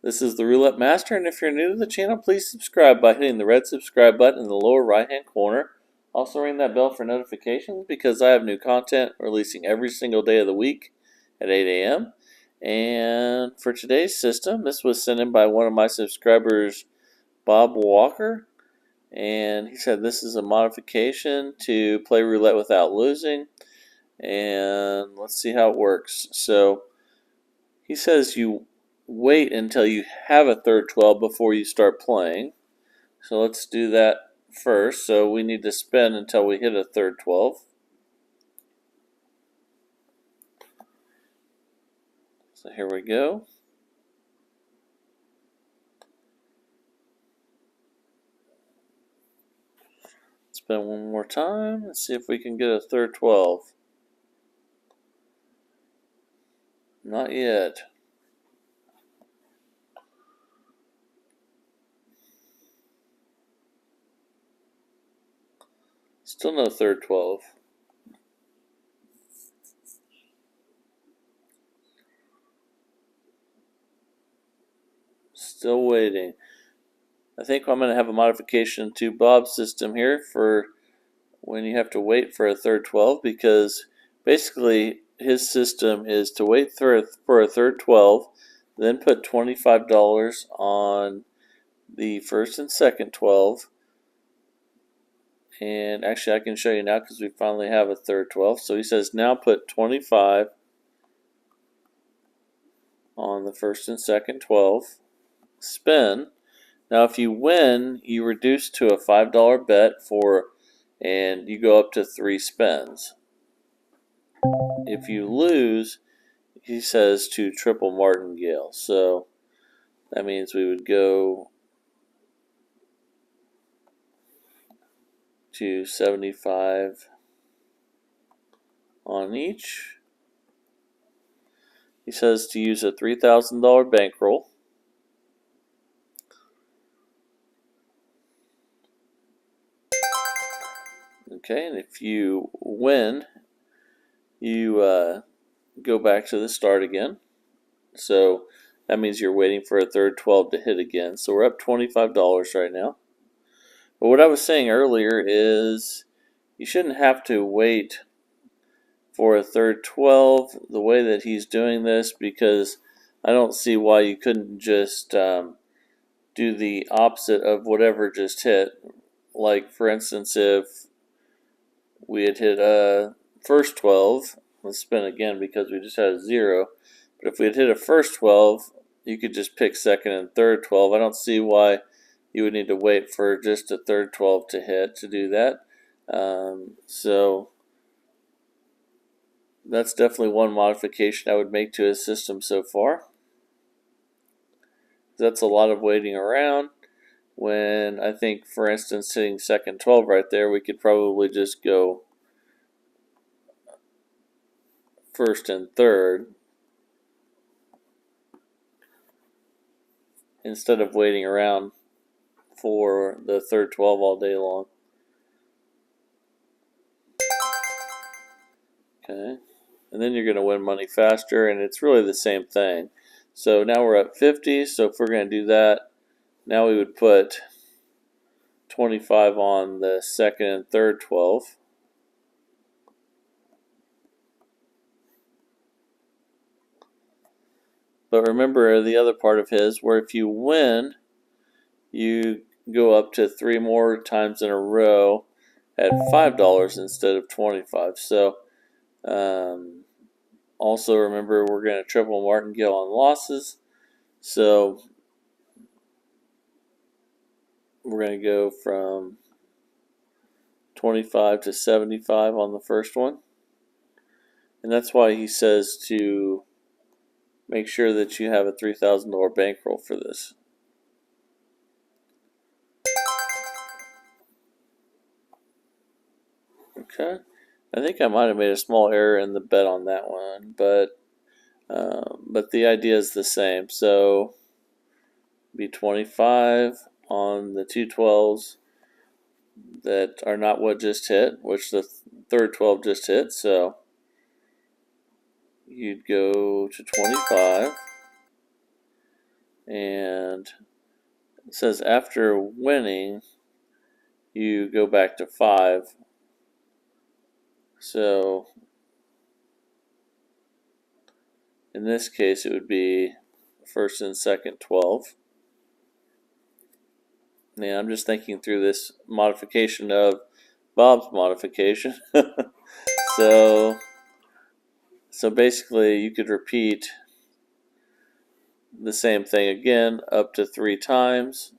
This is the Roulette Master, and if you're new to the channel, please subscribe by hitting the red subscribe button in the lower right-hand corner. Also ring that bell for notifications because I have new content releasing every single day of the week at 8 a.m. And for today's system, this was sent in by one of my subscribers, Bob Walker, and he said this is a modification to play roulette without losing. And let's see how it works. So he says you wait until you have a third 12 before you start playing. So let's do that first. So we need to spin until we hit a third 12. So here we go. Spin one more time. Let's see if we can get a third 12. Not yet. Still no third 12. Still waiting. I think I'm going to have a modification to Bob's system here for when you have to wait for a third 12, because basically his system is to wait for a third 12, then put $25 on the first and second 12. And actually I can show you now because we finally have a third 12. So he says now put 25 on the first and second 12. Spin. Now if you win, you reduce to a $5 bet and you go up to 3 spins. If you lose, he says to triple martingale. So that means we would go to 75 on each. He says to use a $3,000 bankroll. Okay, and if you win, you go back to the start again. So that means you're waiting for a third 12 to hit again. So we're up $25 right now. But what I was saying earlier is you shouldn't have to wait for a third 12 the way that he's doing this, because I don't see why you couldn't just do the opposite of whatever just hit. Like, for instance, if we had hit a first 12, let's spin again because we just had a 0. But if we had hit a first 12, you could just pick second and third 12. I don't see why you would need to wait for just a third 12 to hit to do that. So that's definitely one modification I would make to his system so far. That's a lot of waiting around, when I think, for instance, hitting second 12 right there, we could probably just go first and third instead of waiting around for the third 12 all day long. Okay, and then you're going to win money faster, and it's really the same thing. So now we're at 50, so if we're going to do that, now we would put 25 on the second and third 12. But remember the other part of his, where if you win, you go up to 3 more times in a row at $5 instead of 25. So also remember, we're going to triple martingale on losses. So we're going to go from 25 to 75 on the first one. And that's why he says to make sure that you have a $3,000 bankroll for this. Okay, I think I might have made a small error in the bet on that one, but the idea is the same. So be 25 on the two 12s that are not what just hit, which the third 12 just hit. So you'd go to 25 And it says after winning, you go back to 5. So in this case, it would be first and second 12. Now I'm just thinking through this modification of Bob's modification. so basically, you could repeat the same thing again up to 3 times.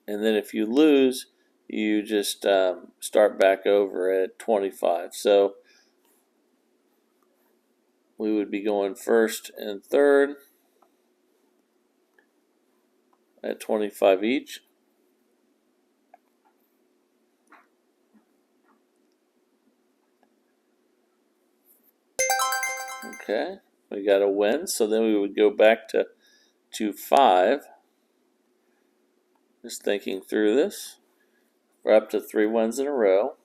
And then if you lose, you just start back over at 25. So we would be going first and third at 25 each. Okay, we got a win. So then we would go back to 5. Just thinking through this. We're up to 3 wins in a row.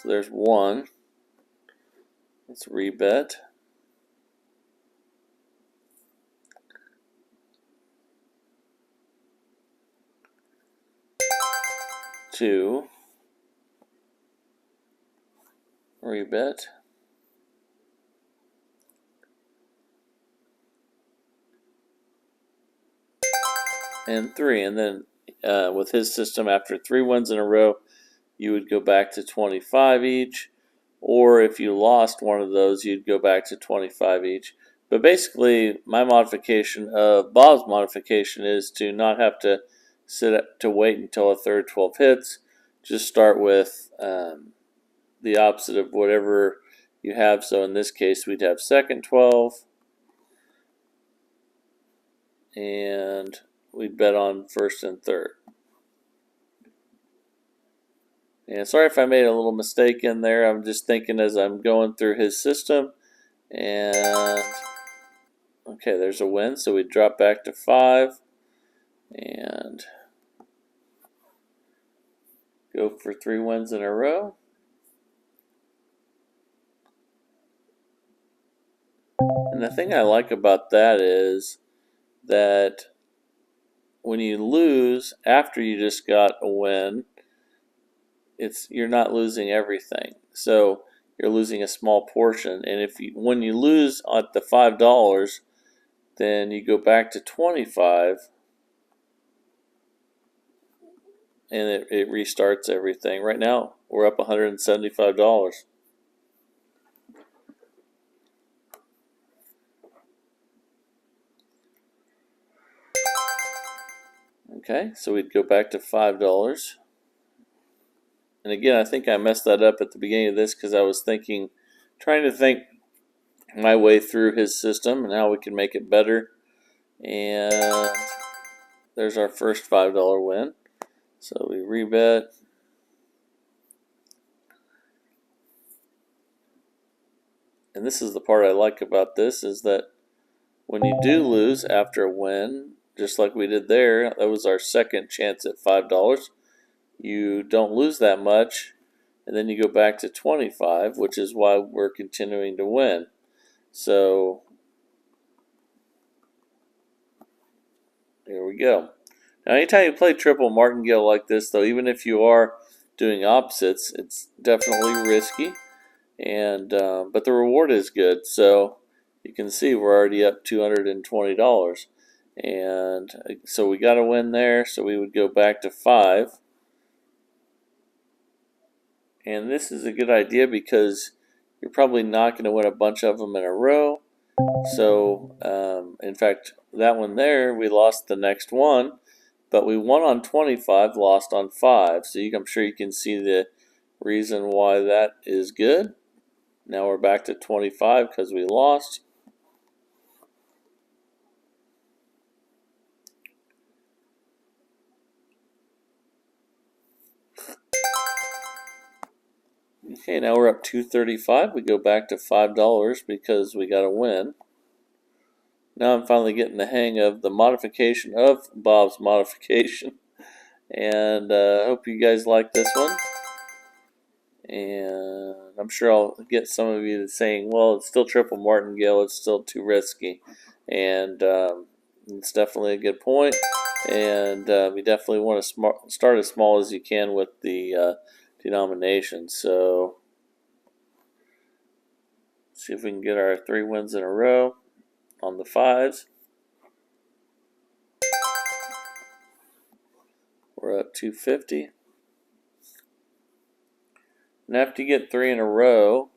So there's 1. Let's rebet. 2. Rebet. And 3. And then with his system, after 3 wins in a row, you would go back to 25 each. Or if you lost one of those, you'd go back to 25 each. But basically, my modification of Bob's modification is to not have to wait until a third 12 hits. Just start with the opposite of whatever you have. So in this case, we'd have second 12. And we'd bet on first and third. And sorry if I made a little mistake in there. I'm just thinking as I'm going through his system. And okay, there's a win. So we drop back to 5 and go for 3 wins in a row. And the thing I like about that is that when you lose after you just got a win, you're not losing everything. So you're losing a small portion. And when you lose at the $5, then you go back to 25 and it restarts everything. Right now, we're up $175. Okay, so we'd go back to $5. And again, I think I messed that up at the beginning of this because I was trying to think my way through his system and how we can make it better. And there's our first $5 win. So we rebet. And this is the part I like about this, is that when you do lose after a win, just like we did there, that was our second chance at $5. You don't lose that much, and then you go back to 25, which is why we're continuing to win. So here we go. Now, anytime you play triple martingale like this, though, even if you are doing opposites, it's definitely risky, and but the reward is good. So you can see we're already up $220, and so we got a win there. So we would go back to 5. And this is a good idea because you're probably not going to win a bunch of them in a row. So, in fact, that one there, we lost the next one, but we won on 25, lost on 5. So I'm sure you can see the reason why that is good. Now we're back to 25 because we lost. Okay, now we're up $235. We go back to $5 because we got a win. Now I'm finally getting the hang of the modification of Bob's modification. And I hope you guys like this one. And I'm sure I'll get some of you saying, well, it's still triple martingale, it's still too risky. And it's definitely a good point. And you definitely want to start as small as you can with the denomination. So, see if we can get our 3 wins in a row on the 5s. We're up 250. And after you get 3 in a row,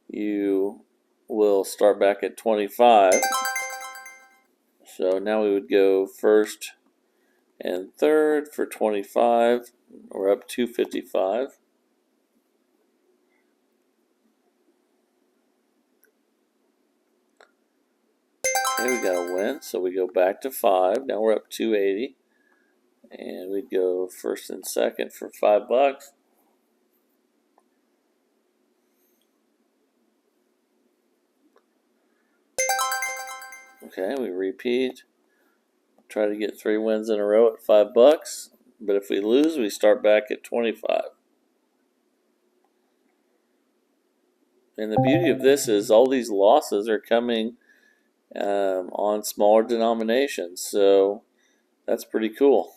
you will start back at 25. So now we would go first and third for 25. We're up 255. Okay, we got a win, so we go back to 5. Now we're up 280. And we'd go first and second for $5. Okay, we repeat. Try to get 3 wins in a row at $5. But if we lose, we start back at 25. And the beauty of this is all these losses are coming on smaller denominations. So that's pretty cool.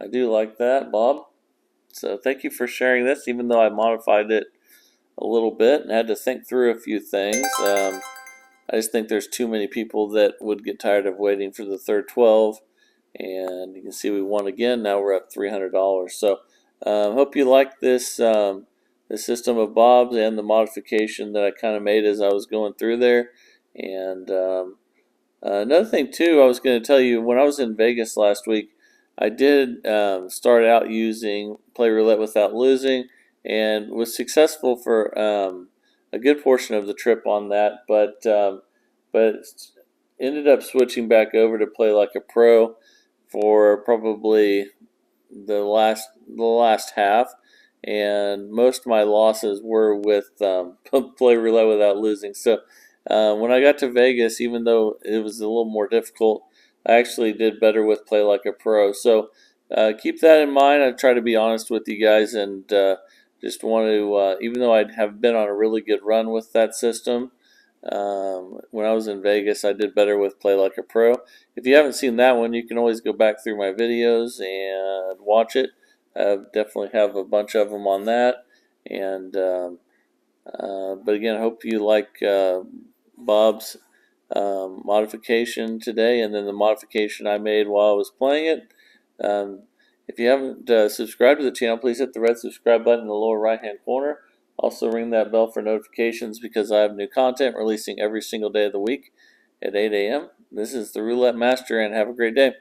I do like that, Bob. So thank you for sharing this, even though I modified it a little bit and had to think through a few things. I just think there's too many people that would get tired of waiting for the third 12. And you can see we won again. Now we're up $300. So hope you like this the system of Bob's and the modification that I kind of made as I was going through there. And another thing too, I was going to tell you, when I was in Vegas last week, I did start out using Play Roulette Without Losing and was successful for a good portion of the trip on that, but ended up switching back over to Play Like a Pro for probably the last half, and most of my losses were with Play Roulette Without Losing. So when I got to Vegas, even though it was a little more difficult, I actually did better with Play Like a Pro. So keep that in mind. I try to be honest with you guys, and just want to, even though I have been on a really good run with that system, when I was in Vegas, I did better with Play Like a Pro. If you haven't seen that one, you can always go back through my videos and watch it. I definitely have a bunch of them on that. And but again, I hope you like Bob's modification today, and then the modification I made while I was playing it. If you haven't subscribed to the channel, please hit the red subscribe button in the lower right hand corner. Also ring that bell for notifications because I have new content releasing every single day of the week at 8 a.m. This is the Roulette Master, and have a great day.